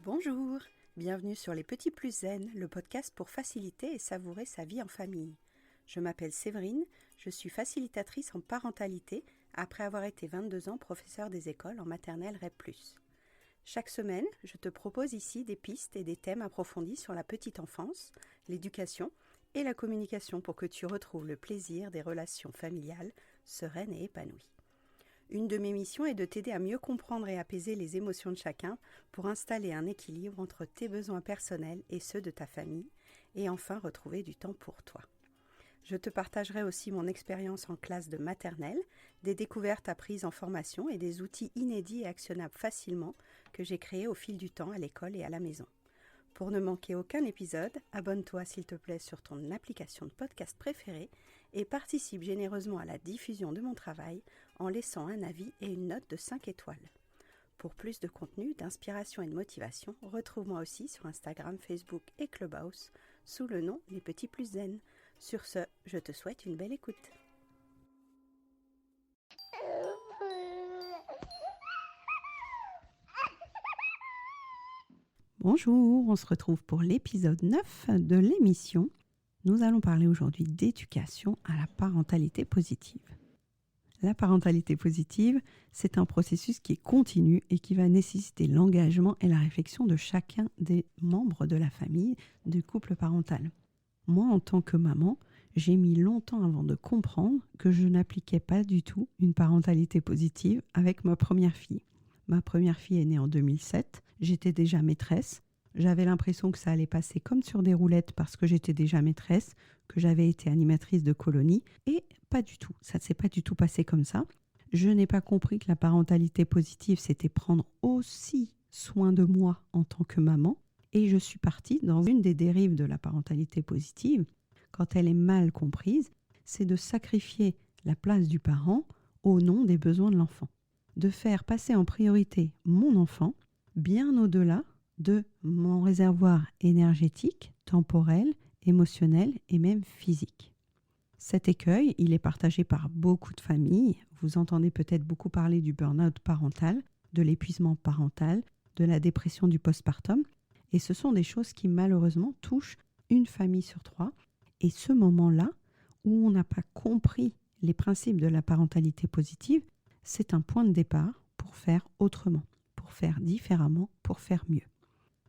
Bonjour, bienvenue sur Les Petits Plus Zen, le podcast pour faciliter et savourer sa vie en famille. Je m'appelle Séverine, je suis facilitatrice en parentalité après avoir été 22 ans professeure des écoles en maternelle REP+. Chaque semaine, je te propose ici des pistes et des thèmes approfondis sur la petite enfance, l'éducation et la communication pour que tu retrouves le plaisir des relations familiales sereines et épanouies. Une de mes missions est de t'aider à mieux comprendre et apaiser les émotions de chacun pour installer un équilibre entre tes besoins personnels et ceux de ta famille et enfin retrouver du temps pour toi. Je te partagerai aussi mon expérience en classe de maternelle, des découvertes apprises en formation et des outils inédits et actionnables facilement que j'ai créés au fil du temps à l'école et à la maison. Pour ne manquer aucun épisode, abonne-toi s'il te plaît sur ton application de podcast préférée et participe généreusement à la diffusion de mon travail en laissant un avis et une note de 5 étoiles. Pour plus de contenu, d'inspiration et de motivation, retrouve-moi aussi sur Instagram, Facebook et Clubhouse sous le nom Les Petits Plus Zen. Sur ce, je te souhaite une belle écoute. Bonjour, on se retrouve pour l'épisode 9 de l'émission. Nous allons parler aujourd'hui d'éducation à la parentalité positive. La parentalité positive, c'est un processus qui est continu et qui va nécessiter l'engagement et la réflexion de chacun des membres de la famille, du couple parental. Moi, en tant que maman, j'ai mis longtemps avant de comprendre que je n'appliquais pas du tout une parentalité positive avec ma première fille. Ma première fille est née en 2007, j'étais déjà maîtresse. J'avais l'impression que ça allait passer comme sur des roulettes parce que j'étais déjà maîtresse, que j'avais été animatrice de colonie et pas du tout. Ça ne s'est pas du tout passé comme ça. Je n'ai pas compris que la parentalité positive, c'était prendre aussi soin de moi en tant que maman. Et je suis partie dans une des dérives de la parentalité positive, quand elle est mal comprise, c'est de sacrifier la place du parent au nom des besoins de l'enfant. De faire passer en priorité mon enfant bien au-delà de mon réservoir énergétique, temporel, émotionnel et même physique. Cet écueil, il est partagé par beaucoup de familles. Vous entendez peut-être beaucoup parler du burn-out parental, de l'épuisement parental, de la dépression du postpartum. Et ce sont des choses qui malheureusement touchent une famille sur 3. Et ce moment-là, où on n'a pas compris les principes de la parentalité positive, c'est un point de départ pour faire autrement, pour faire différemment, pour faire mieux.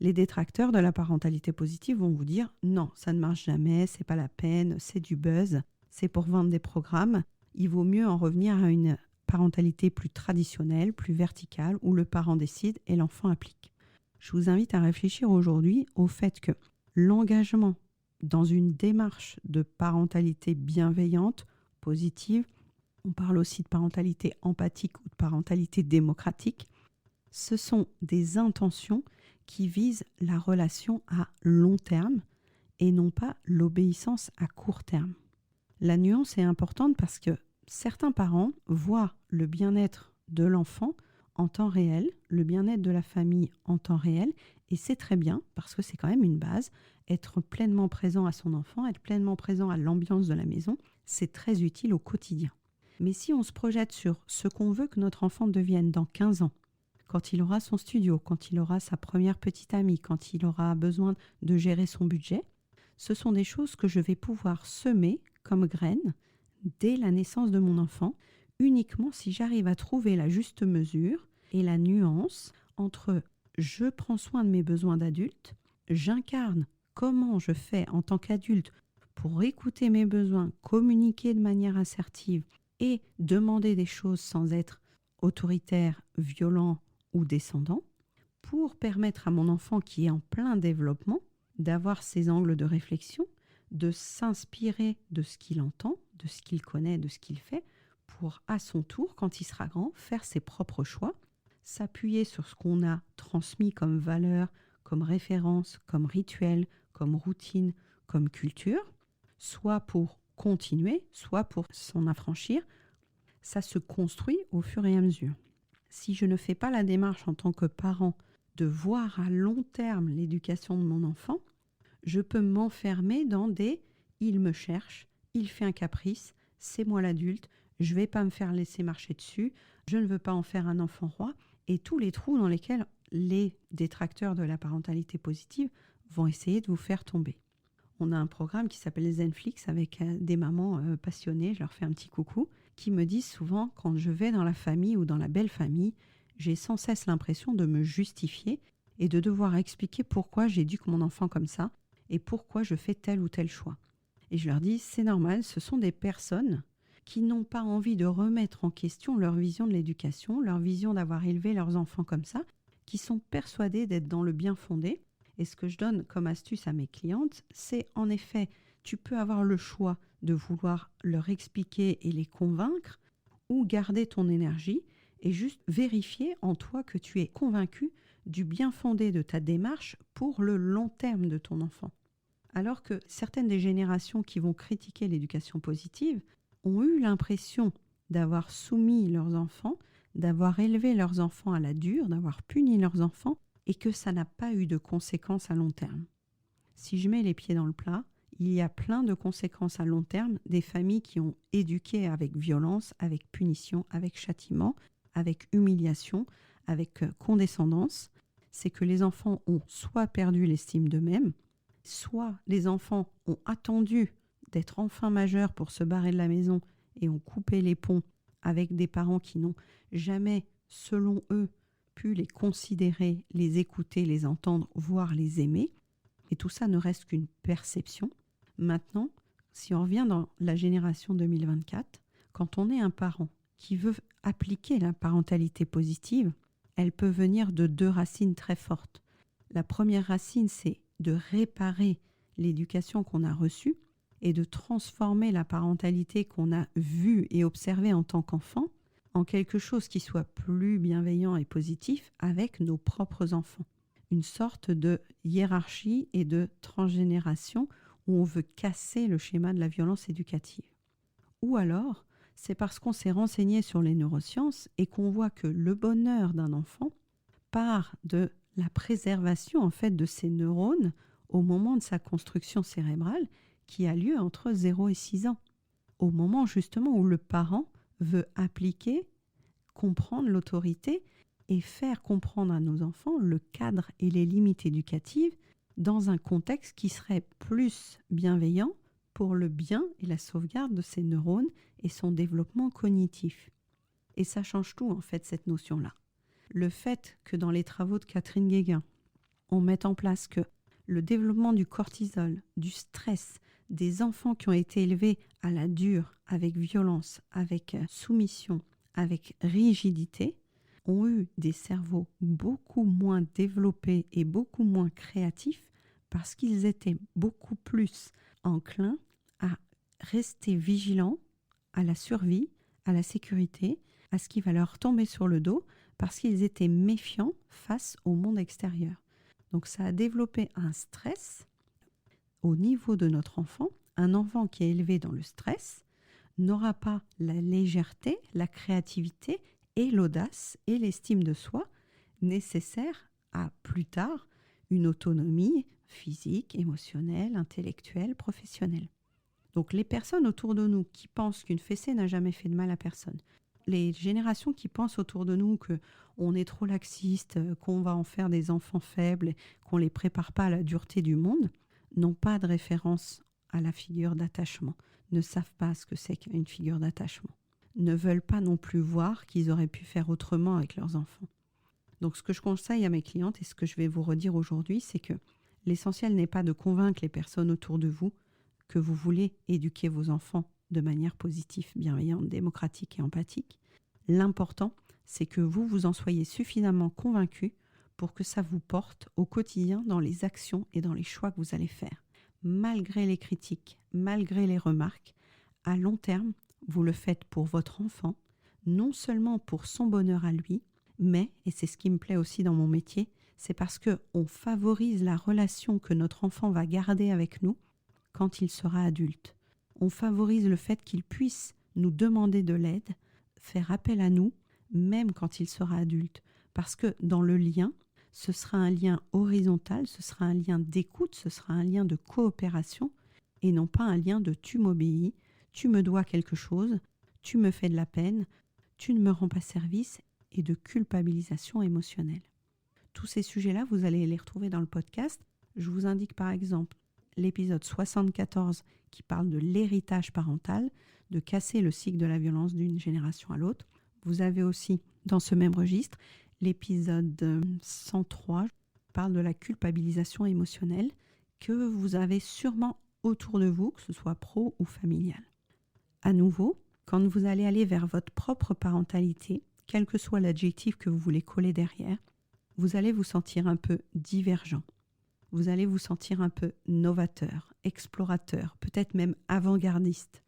Les détracteurs de la parentalité positive vont vous dire « Non, ça ne marche jamais, c'est pas la peine, c'est du buzz, c'est pour vendre des programmes. Il vaut mieux en revenir à une parentalité plus traditionnelle, plus verticale, où le parent décide et l'enfant applique. » Je vous invite à réfléchir aujourd'hui au fait que l'engagement dans une démarche de parentalité bienveillante, positive, on parle aussi de parentalité empathique ou de parentalité démocratique, ce sont des intentions qui visent la relation à long terme et non pas l'obéissance à court terme. La nuance est importante parce que certains parents voient le bien-être de l'enfant en temps réel, le bien-être de la famille en temps réel, et c'est très bien parce que c'est quand même une base. Être pleinement présent à son enfant, être pleinement présent à l'ambiance de la maison, c'est très utile au quotidien. Mais si on se projette sur ce qu'on veut que notre enfant devienne dans 15 ans, quand il aura son studio, quand il aura sa première petite amie, quand il aura besoin de gérer son budget, ce sont des choses que je vais pouvoir semer comme graines dès la naissance de mon enfant, uniquement si j'arrive à trouver la juste mesure et la nuance entre je prends soin de mes besoins d'adulte, j'incarne comment je fais en tant qu'adulte pour écouter mes besoins, communiquer de manière assertive et demander des choses sans être autoritaire, violent ou descendant, pour permettre à mon enfant qui est en plein développement d'avoir ses angles de réflexion, de s'inspirer de ce qu'il entend, de ce qu'il connaît, de ce qu'il fait, pour à son tour, quand il sera grand, faire ses propres choix, s'appuyer sur ce qu'on a transmis comme valeur, comme référence, comme rituel, comme routine, comme culture, soit pour continuer, soit pour s'en affranchir. Ça se construit au fur et à mesure. Si je ne fais pas la démarche en tant que parent de voir à long terme l'éducation de mon enfant, je peux m'enfermer dans des « il me cherche, il fait un caprice, c'est moi l'adulte, je ne vais pas me faire laisser marcher dessus, je ne veux pas en faire un enfant roi » et tous les trous dans lesquels les détracteurs de la parentalité positive vont essayer de vous faire tomber. On a un programme qui s'appelle Zenflix avec des mamans passionnées, je leur fais un petit coucou, qui me disent souvent quand je vais dans la famille ou dans la belle famille, j'ai sans cesse l'impression de me justifier et de devoir expliquer pourquoi j'éduque mon enfant comme ça et pourquoi je fais tel ou tel choix. Et je leur dis, c'est normal, ce sont des personnes qui n'ont pas envie de remettre en question leur vision de l'éducation, leur vision d'avoir élevé leurs enfants comme ça, qui sont persuadés d'être dans le bien fondé. Et ce que je donne comme astuce à mes clientes, c'est en effet, tu peux avoir le choix de vouloir leur expliquer et les convaincre ou garder ton énergie et juste vérifier en toi que tu es convaincu du bien fondé de ta démarche pour le long terme de ton enfant. Alors que certaines des générations qui vont critiquer l'éducation positive ont eu l'impression d'avoir soumis leurs enfants, d'avoir élevé leurs enfants à la dure, d'avoir puni leurs enfants et que ça n'a pas eu de conséquences à long terme. Si je mets les pieds dans le plat, il y a plein de conséquences à long terme des familles qui ont éduqué avec violence, avec punition, avec châtiment, avec humiliation, avec condescendance. C'est que les enfants ont soit perdu l'estime d'eux-mêmes, soit les enfants ont attendu d'être enfin majeurs pour se barrer de la maison et ont coupé les ponts avec des parents qui n'ont jamais, selon eux, pu les considérer, les écouter, les entendre, voire les aimer. Et tout ça ne reste qu'une perception. Maintenant, si on revient dans la génération 2024, quand on est un parent qui veut appliquer la parentalité positive, elle peut venir de deux racines très fortes. La première racine, c'est de réparer l'éducation qu'on a reçue et de transformer la parentalité qu'on a vue et observée en tant qu'enfant en quelque chose qui soit plus bienveillant et positif avec nos propres enfants. Une sorte de hiérarchie et de transgénération où on veut casser le schéma de la violence éducative. Ou alors, c'est parce qu'on s'est renseigné sur les neurosciences et qu'on voit que le bonheur d'un enfant part de la préservation en fait de ses neurones au moment de sa construction cérébrale qui a lieu entre 0 et 6 ans. Au moment justement où le parent veut appliquer, comprendre l'autorité et faire comprendre à nos enfants le cadre et les limites éducatives dans un contexte qui serait plus bienveillant pour le bien et la sauvegarde de ses neurones et son développement cognitif. Et ça change tout en fait cette notion-là. Le fait que dans les travaux de Catherine Guéguen, on mette en place que le développement du cortisol, du stress, des enfants qui ont été élevés à la dure, avec violence, avec soumission, avec rigidité, ont eu des cerveaux beaucoup moins développés et beaucoup moins créatifs parce qu'ils étaient beaucoup plus enclins à rester vigilants à la survie, à la sécurité, à ce qui va leur tomber sur le dos parce qu'ils étaient méfiants face au monde extérieur. Donc ça a développé un stress au niveau de notre enfant. Un enfant qui est élevé dans le stress n'aura pas la légèreté, la créativité et l'audace et l'estime de soi nécessaires à plus tard une autonomie physique, émotionnelle, intellectuelle, professionnelle. Donc les personnes autour de nous qui pensent qu'une fessée n'a jamais fait de mal à personne, les générations qui pensent autour de nous qu'on est trop laxiste, qu'on va en faire des enfants faibles, qu'on ne les prépare pas à la dureté du monde, n'ont pas de référence à la figure d'attachement, ne savent pas ce que c'est qu'une figure d'attachement, ne veulent pas non plus voir qu'ils auraient pu faire autrement avec leurs enfants. Donc ce que je conseille à mes clientes et ce que je vais vous redire aujourd'hui, c'est que l'essentiel n'est pas de convaincre les personnes autour de vous que vous voulez éduquer vos enfants de manière positive, bienveillante, démocratique et empathique. L'important, c'est que vous vous en soyez suffisamment convaincu pour que ça vous porte au quotidien dans les actions et dans les choix que vous allez faire. Malgré les critiques, malgré les remarques, à long terme, vous le faites pour votre enfant, non seulement pour son bonheur à lui, mais, et c'est ce qui me plaît aussi dans mon métier, c'est parce qu'on favorise la relation que notre enfant va garder avec nous quand il sera adulte. On favorise le fait qu'il puisse nous demander de l'aide, faire appel à nous, même quand il sera adulte. Parce que dans le lien, ce sera un lien horizontal, ce sera un lien d'écoute, ce sera un lien de coopération et non pas un lien de tu m'obéis, tu me dois quelque chose, tu me fais de la peine, tu ne me rends pas service et de culpabilisation émotionnelle. Tous ces sujets-là, vous allez les retrouver dans le podcast. Je vous indique par exemple l'épisode 74 qui parle de l'héritage parental, de casser le cycle de la violence d'une génération à l'autre. Vous avez aussi, dans ce même registre, l'épisode 103 qui parle de la culpabilisation émotionnelle que vous avez sûrement autour de vous, que ce soit pro ou familial. À nouveau, quand vous allez aller vers votre propre parentalité, quel que soit l'adjectif que vous voulez coller derrière, vous allez vous sentir un peu divergent. Vous allez vous sentir un peu novateur, explorateur, peut-être même avant-gardiste.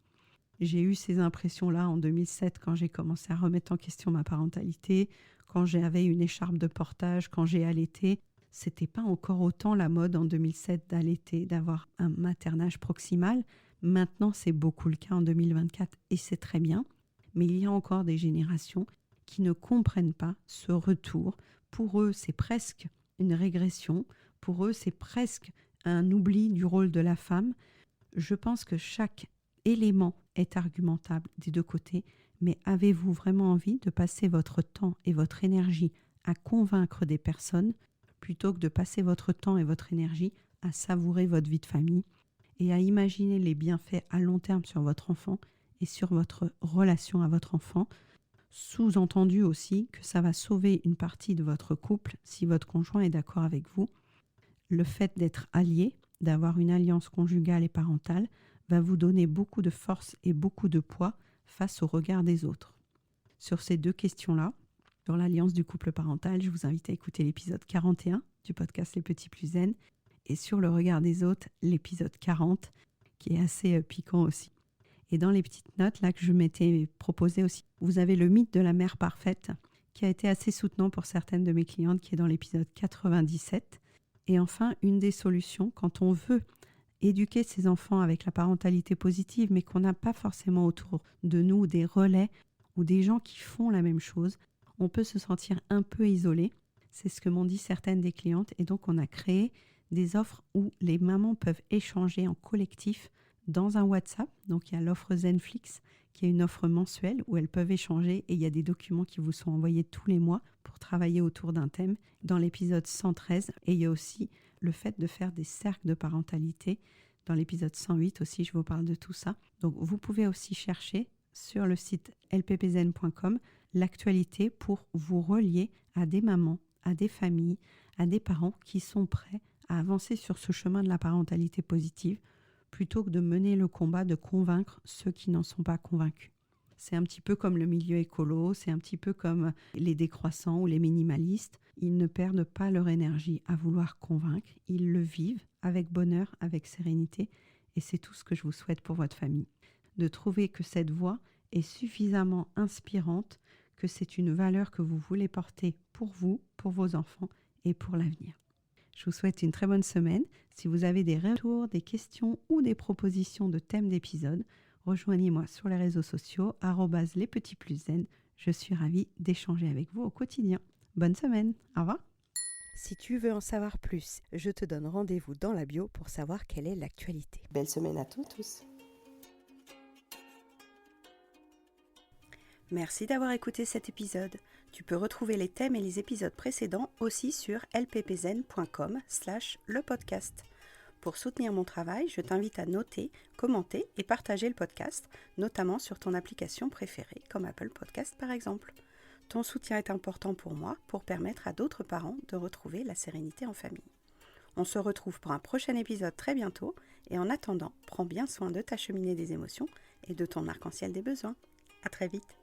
J'ai eu ces impressions-là en 2007 quand j'ai commencé à remettre en question ma parentalité, quand j'avais une écharpe de portage, quand j'ai allaité. C'était pas encore autant la mode en 2007 d'allaiter, d'avoir un maternage proximal. Maintenant, c'est beaucoup le cas en 2024 et c'est très bien. Mais il y a encore des générations qui ne comprennent pas ce retour. Pour eux, c'est presque une régression. Pour eux, c'est presque un oubli du rôle de la femme. Je pense que chaque élément est argumentable des deux côtés, mais avez-vous vraiment envie de passer votre temps et votre énergie à convaincre des personnes plutôt que de passer votre temps et votre énergie à savourer votre vie de famille et à imaginer les bienfaits à long terme sur votre enfant et sur votre relation à votre enfant, sous-entendu aussi que ça va sauver une partie de votre couple si votre conjoint est d'accord avec vous. Le fait d'être allié, d'avoir une alliance conjugale et parentale, va vous donner beaucoup de force et beaucoup de poids face au regard des autres. Sur ces deux questions-là, sur l'alliance du couple parental, je vous invite à écouter l'épisode 41 du podcast Les Petits Plus Zen et sur le regard des autres, l'épisode 40 qui est assez piquant aussi. Et dans les petites notes là que je m'étais proposé aussi, vous avez le mythe de la mère parfaite qui a été assez soutenant pour certaines de mes clientes qui est dans l'épisode 97. Et enfin, une des solutions quand on veut éduquer ses enfants avec la parentalité positive mais qu'on n'a pas forcément autour de nous des relais ou des gens qui font la même chose, on peut se sentir un peu isolé. C'est ce que m'ont dit certaines des clientes et donc on a créé des offres où les mamans peuvent échanger en collectif dans un WhatsApp. Donc il y a l'offre Zenflix qui est une offre mensuelle où elles peuvent échanger et il y a des documents qui vous sont envoyés tous les mois pour travailler autour d'un thème. Dans l'épisode 113, et il y a aussi le fait de faire des cercles de parentalité. Dans l'épisode 108 aussi, je vous parle de tout ça. Donc vous pouvez aussi chercher sur le site lppzen.com l'actualité pour vous relier à des mamans, à des familles, à des parents qui sont prêts à avancer sur ce chemin de la parentalité positive plutôt que de mener le combat de convaincre ceux qui n'en sont pas convaincus. C'est un petit peu comme le milieu écolo, c'est un petit peu comme les décroissants ou les minimalistes. Ils ne perdent pas leur énergie à vouloir convaincre, ils le vivent avec bonheur, avec sérénité et c'est tout ce que je vous souhaite pour votre famille. De trouver que cette voie est suffisamment inspirante, que c'est une valeur que vous voulez porter pour vous, pour vos enfants et pour l'avenir. Je vous souhaite une très bonne semaine. Si vous avez des retours, des questions ou des propositions de thèmes d'épisodes, rejoignez-moi sur les réseaux sociaux @lespetitspluszen. Je suis ravie d'échanger avec vous au quotidien. Bonne semaine. Au revoir. Si tu veux en savoir plus, je te donne rendez-vous dans la bio pour savoir quelle est l'actualité. Belle semaine à tous. Merci d'avoir écouté cet épisode. Tu peux retrouver les thèmes et les épisodes précédents aussi sur lppzen.com/lepodcast. Pour soutenir mon travail, je t'invite à noter, commenter et partager le podcast, notamment sur ton application préférée, comme Apple Podcast par exemple. Ton soutien est important pour moi pour permettre à d'autres parents de retrouver la sérénité en famille. On se retrouve pour un prochain épisode très bientôt et en attendant, prends bien soin de ta cheminée des émotions et de ton arc-en-ciel des besoins. À très vite.